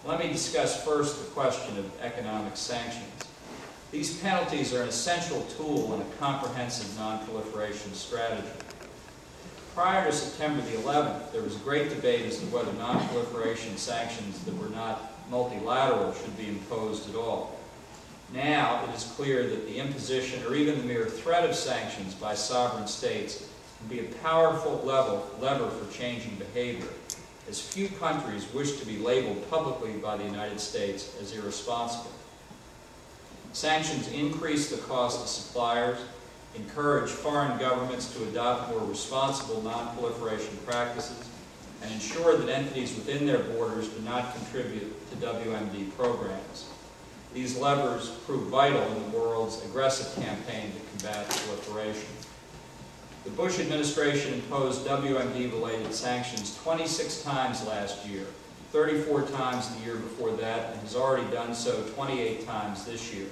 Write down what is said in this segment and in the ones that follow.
Let me discuss first the question of economic sanctions. These penalties are an essential tool in a comprehensive non-proliferation strategy. Prior to September the 11th, there was a great debate as to whether non-proliferation sanctions that were not multilateral should be imposed at all. Now, it is clear that the imposition or even the mere threat of sanctions by sovereign states can be a powerful lever for changing behavior, as few countries wish to be labeled publicly by the United States as irresponsible. Sanctions increase the cost to suppliers, encourage foreign governments to adopt more responsible non-proliferation practices, and ensure that entities within their borders do not contribute to WMD programs. These levers prove vital in the world's aggressive campaign to combat proliferation. The Bush administration imposed WMD-related sanctions 26 times last year, 34 times the year before that, and has already done so 28 times this year.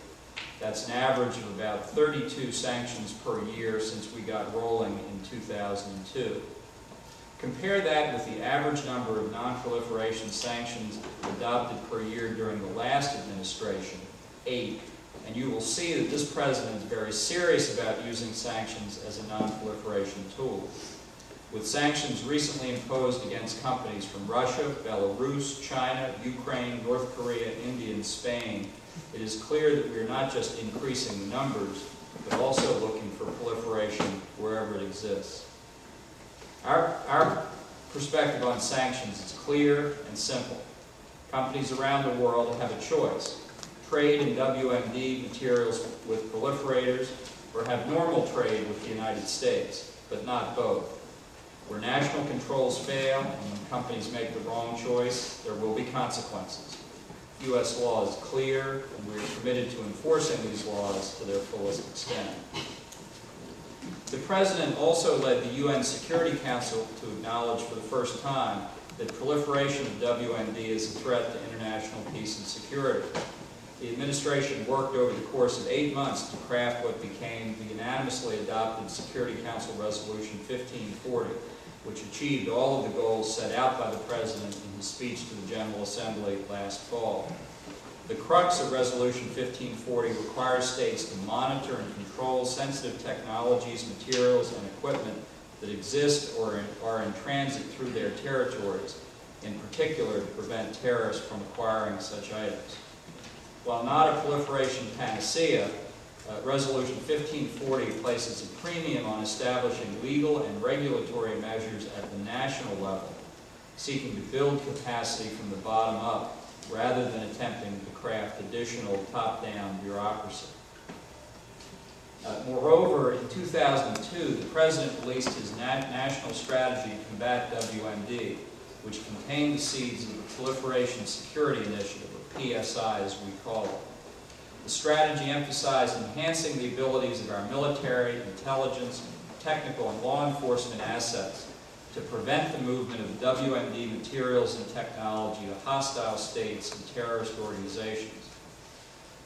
That's an average of about 32 sanctions per year since we got rolling in 2002. Compare that with the average number of non-proliferation sanctions adopted per year during the last administration, 8, and you will see that this president is very serious about using sanctions as a non-proliferation tool. With sanctions recently imposed against companies from Russia, Belarus, China, Ukraine, North Korea, India, and Spain, it is clear that we are not just increasing the numbers, but also looking for proliferation wherever it exists. Our perspective on sanctions is clear and simple. Companies around the world have a choice: trade in WMD materials with proliferators, or have normal trade with the United States, but not both. Where national controls fail, and when companies make the wrong choice, there will be consequences. U.S. law is clear, and we are committed to enforcing these laws to their fullest extent. The President also led the UN Security Council to acknowledge for the first time that proliferation of WMD is a threat to international peace and security. The administration worked over the course of 8 months to craft what became the unanimously adopted Security Council Resolution 1540, which achieved all of the goals set out by the President in his speech to the General Assembly last fall. The crux of Resolution 1540 requires states to monitor and control sensitive technologies, materials, and equipment that exist or are in transit through their territories, in particular to prevent terrorists from acquiring such items. While not a proliferation panacea, Resolution 1540 places a premium on establishing legal and regulatory measures at the national level, seeking to build capacity from the bottom up, rather than attempting to craft additional top-down bureaucracy. Moreover, in 2002, the President released his national strategy to combat WMD, which contained the seeds of the Proliferation Security Initiative, or PSI as we call it. The strategy emphasized enhancing the abilities of our military, intelligence, technical, and law enforcement assets to prevent the movement of WMD materials and technology to hostile states and terrorist organizations.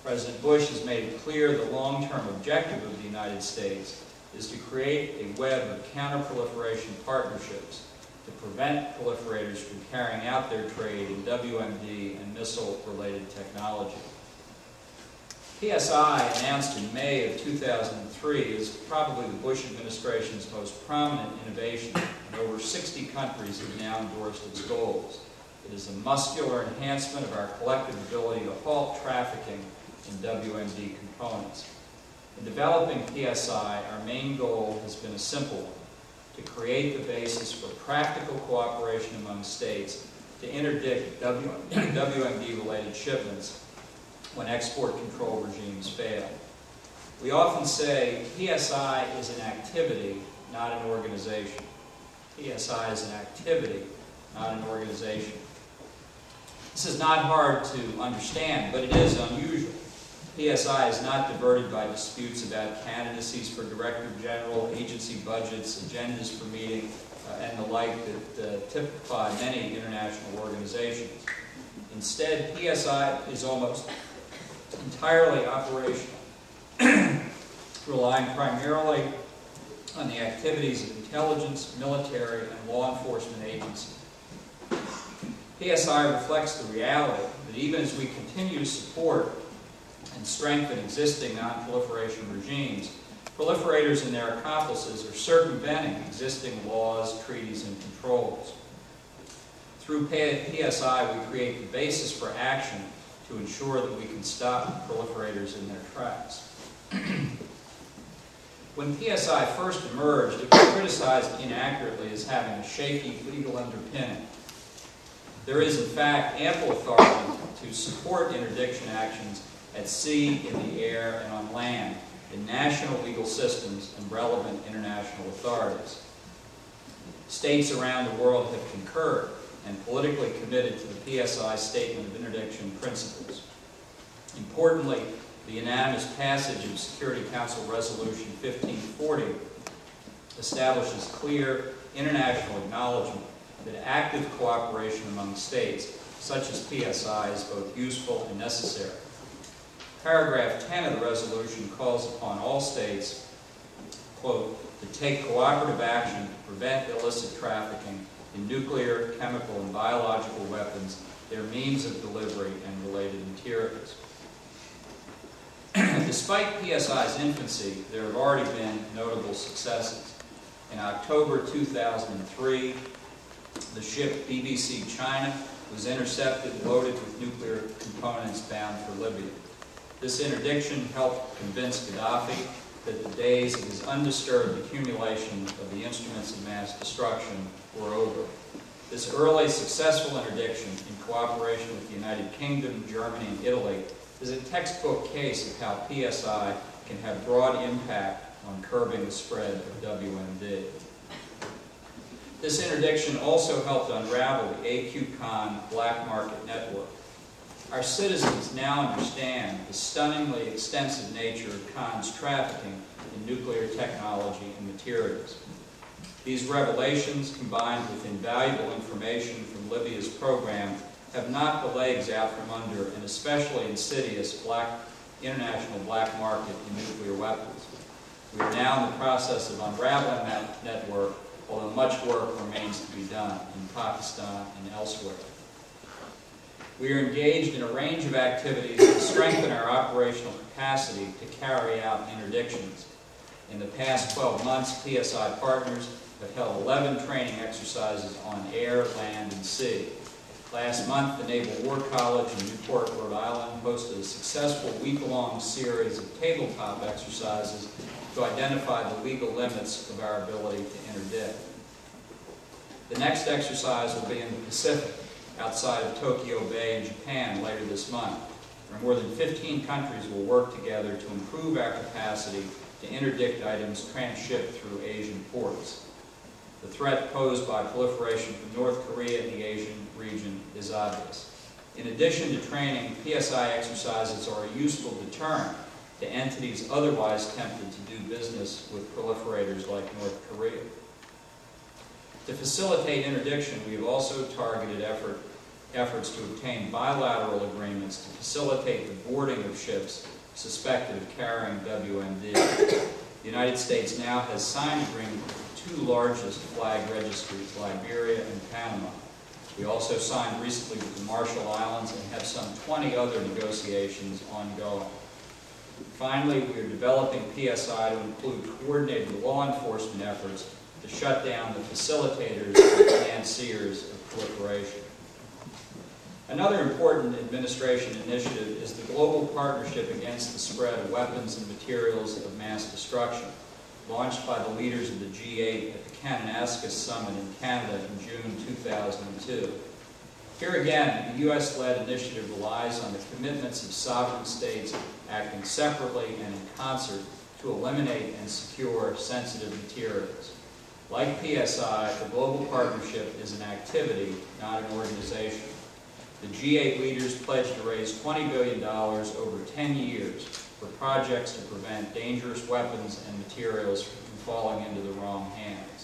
President Bush has made it clear the long-term objective of the United States is to create a web of counter-proliferation partnerships to prevent proliferators from carrying out their trade in WMD and missile-related technology. PSI, announced in May of 2003, is probably the Bush administration's most prominent innovation, and over 60 countries have now endorsed its goals. It is a muscular enhancement of our collective ability to halt trafficking in WMD components. In developing PSI, our main goal has been a simple one: to create the basis for practical cooperation among states to interdict WMD-related shipments when export control regimes fail. We often say PSI is an activity, not an organization. PSI is an activity, not an organization. This is not hard to understand, but it is unusual. PSI is not diverted by disputes about candidacies for Director General, agency budgets, agendas for meeting, and the like that typify many international organizations. Instead, PSI is almost entirely operational, relying primarily on the activities of intelligence, military, and law enforcement agencies. PSI reflects the reality that even as we continue to support and strengthen existing non-proliferation regimes, proliferators and their accomplices are circumventing existing laws, treaties, and controls. Through PSI, we create the basis for action to ensure that we can stop proliferators in their tracks. When PSI first emerged, it was criticized inaccurately as having a shaky legal underpinning. There is, in fact, ample authority to support interdiction actions at sea, in the air, and on land in national legal systems and relevant international authorities. States around the world have concurred and politically committed to the PSI Statement of Interdiction Principles. Importantly, the unanimous passage of Security Council Resolution 1540 establishes clear international acknowledgement that active cooperation among states, such as PSI, is both useful and necessary. Paragraph 10 of the resolution calls upon all states, quote, to take cooperative action to prevent illicit trafficking in nuclear, chemical, and biological weapons, their means of delivery, and related materials. Despite PSI's infancy, there have already been notable successes. In October 2003, the ship BBC China was intercepted loaded with nuclear components bound for Libya. This interdiction helped convince Gaddafi that the days of his undisturbed accumulation of the instruments of mass destruction were over. This early successful interdiction, in cooperation with the United Kingdom, Germany, and Italy, is a textbook case of how PSI can have broad impact on curbing the spread of WMD. This interdiction also helped unravel the AQ-Con black market network. Our citizens now understand the stunningly extensive nature of Con's trafficking in nuclear technology and materials. These revelations, combined with invaluable information from Libya's program, have knocked the legs out from under an especially insidious international black market in nuclear weapons. We are now in the process of unraveling that network, although much work remains to be done in Pakistan and elsewhere. We are engaged in a range of activities to strengthen our operational capacity to carry out interdictions. In the past 12 months, PSI partners have held 11 training exercises on air, land, and sea. Last month, the Naval War College in Newport, Rhode Island hosted a successful week-long series of tabletop exercises to identify the legal limits of our ability to interdict. The next exercise will be in the Pacific, outside of Tokyo Bay in Japan later this month, where more than 15 countries will work together to improve our capacity to interdict items transshipped through Asian ports. The threat posed by proliferation from North Korea and the Asian region is obvious. In addition to training, PSI exercises are a useful deterrent to entities otherwise tempted to do business with proliferators like North Korea. To facilitate interdiction, we have also targeted efforts to obtain bilateral agreements to facilitate the boarding of ships suspected of carrying WMD. The United States now has signed agreements with the two largest flag registries, Liberia and Panama. We also signed recently with the Marshall Islands and have some 20 other negotiations ongoing. Finally, we are developing PSI to include coordinated law enforcement efforts to shut down the facilitators and financiers of proliferation. Another important administration initiative is the Global Partnership Against the Spread of Weapons and Materials of Mass Destruction, launched by the leaders of the G8 at the Kananaskis Summit in Canada in June 2002. Here again, the U.S.-led initiative relies on the commitments of sovereign states acting separately and in concert to eliminate and secure sensitive materials. Like PSI, the Global Partnership is an activity, not an organization. The G8 leaders pledged to raise $20 billion over 10 years for projects to prevent dangerous weapons and materials from falling into the wrong hands.